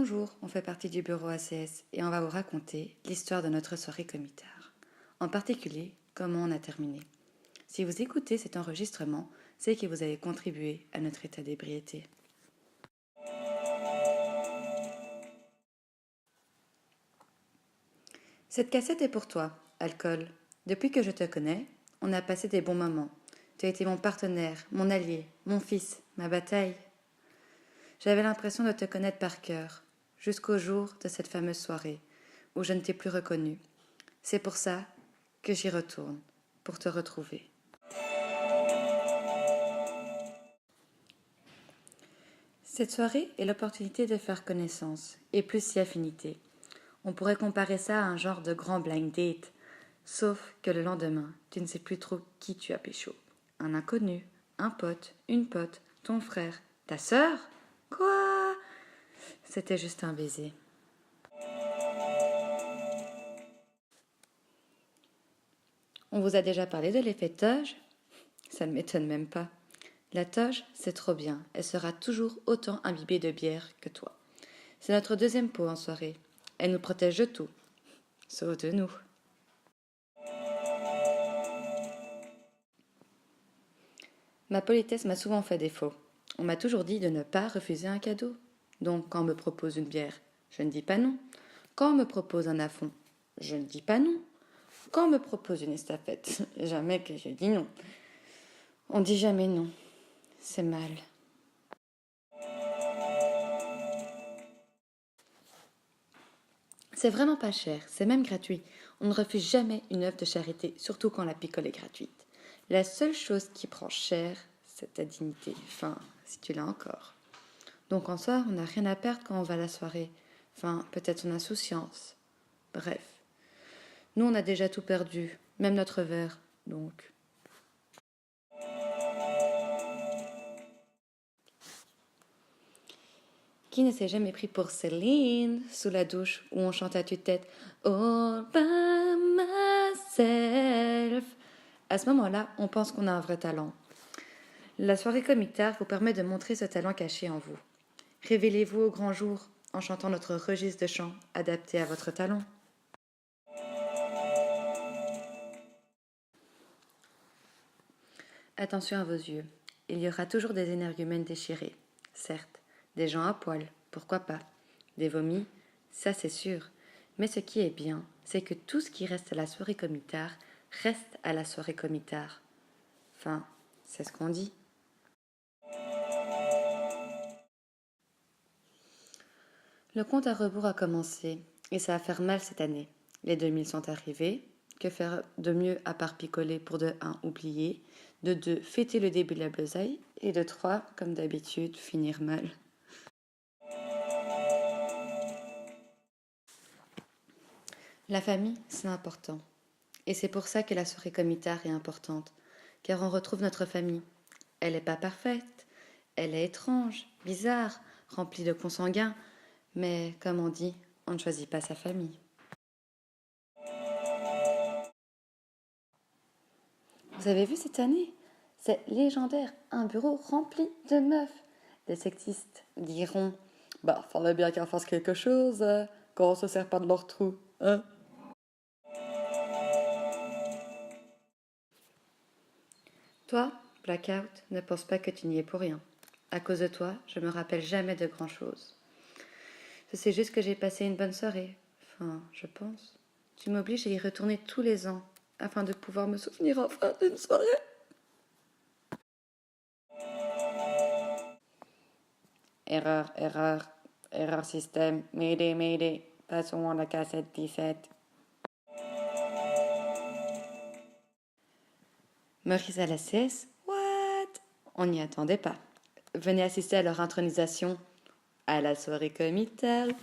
Bonjour, on fait partie du bureau ACS et on va vous raconter l'histoire de notre soirée comitard. En particulier, comment on a terminé. Si vous écoutez cet enregistrement, c'est que vous avez contribué à notre état d'ébriété. Cette cassette est pour toi, alcool. Depuis que je te connais, on a passé des bons moments. Tu as été mon partenaire, mon allié, mon fils, ma bataille. J'avais l'impression de te connaître par cœur, jusqu'au jour de cette fameuse soirée, où je ne t'ai plus reconnu. C'est pour ça que j'y retourne, pour te retrouver. Cette soirée est l'opportunité de faire connaissance, et plus si affinité. On pourrait comparer ça à un genre de grand blind date, sauf que le lendemain, tu ne sais plus trop qui tu as pécho. Un inconnu, un pote, une pote, ton frère, ta sœur ? Quoi ? C'était juste un baiser. On vous a déjà parlé de l'effet toge ? Ça ne m'étonne même pas. La toge, c'est trop bien. Elle sera toujours autant imbibée de bière que toi. C'est notre deuxième peau en soirée. Elle nous protège de tout, sauf de nous. Ma politesse m'a souvent fait défaut. On m'a toujours dit de ne pas refuser un cadeau. Donc, quand on me propose une bière, je ne dis pas non. Quand on me propose un affont, je ne dis pas non. Quand on me propose une estafette, jamais que je dis non. On dit jamais non. C'est mal. C'est vraiment pas cher, c'est même gratuit. On ne refuse jamais une œuvre de charité, surtout quand la picole est gratuite. La seule chose qui prend cher, c'est ta dignité. Enfin, si tu l'as encore. Donc en soi, on n'a rien à perdre quand on va à la soirée. Enfin, peut-être son insouciance. Bref. Nous, on a déjà tout perdu, même notre verre, donc. Qui ne s'est jamais pris pour Céline sous la douche où on chante à tue-tête All by myself. À ce moment-là, on pense qu'on a un vrai talent. La soirée comitard vous permet de montrer ce talent caché en vous. Révélez-vous au grand jour en chantant notre registre de chant adapté à votre talent. Attention à vos yeux. Il y aura toujours des énergumènes déchirés. Certes, des gens à poil, pourquoi pas. Des vomis, ça c'est sûr. Mais ce qui est bien, c'est que tout ce qui reste à la soirée comitard reste à la soirée comitard. Enfin, c'est ce qu'on dit. Le compte à rebours a commencé, et ça va faire mal cette année. Les 2000 sont arrivés. Que faire de mieux à part picoler pour de 1 oublier, de 2 fêter le début de la besaille, et de 3, comme d'habitude, finir mal. La famille, c'est important. Et c'est pour ça que la soirée comitard est importante, car on retrouve notre famille. Elle n'est pas parfaite, elle est étrange, bizarre, remplie de consanguins, mais comme on dit, on ne choisit pas sa famille. Vous avez vu cette année ? C'est légendaire, un bureau rempli de meufs. Les sexistes diront « Bah, fallait bien qu'elles fassent quelque chose, quand on se sert pas de leur trou, hein ?» Toi, Blackout, ne pense pas que tu n'y es pour rien. À cause de toi, je me rappelle jamais de grand-chose. Je sais juste que j'ai passé une bonne soirée. Enfin, je pense. Tu m'obliges à y retourner tous les ans, afin de pouvoir me souvenir enfin d'une soirée. Erreur, erreur, erreur système, mayday, mayday, passons à la cassette 17. Maurice à la CS? What? On n'y attendait pas. Venez assister à leur intronisation à la soirée comitale.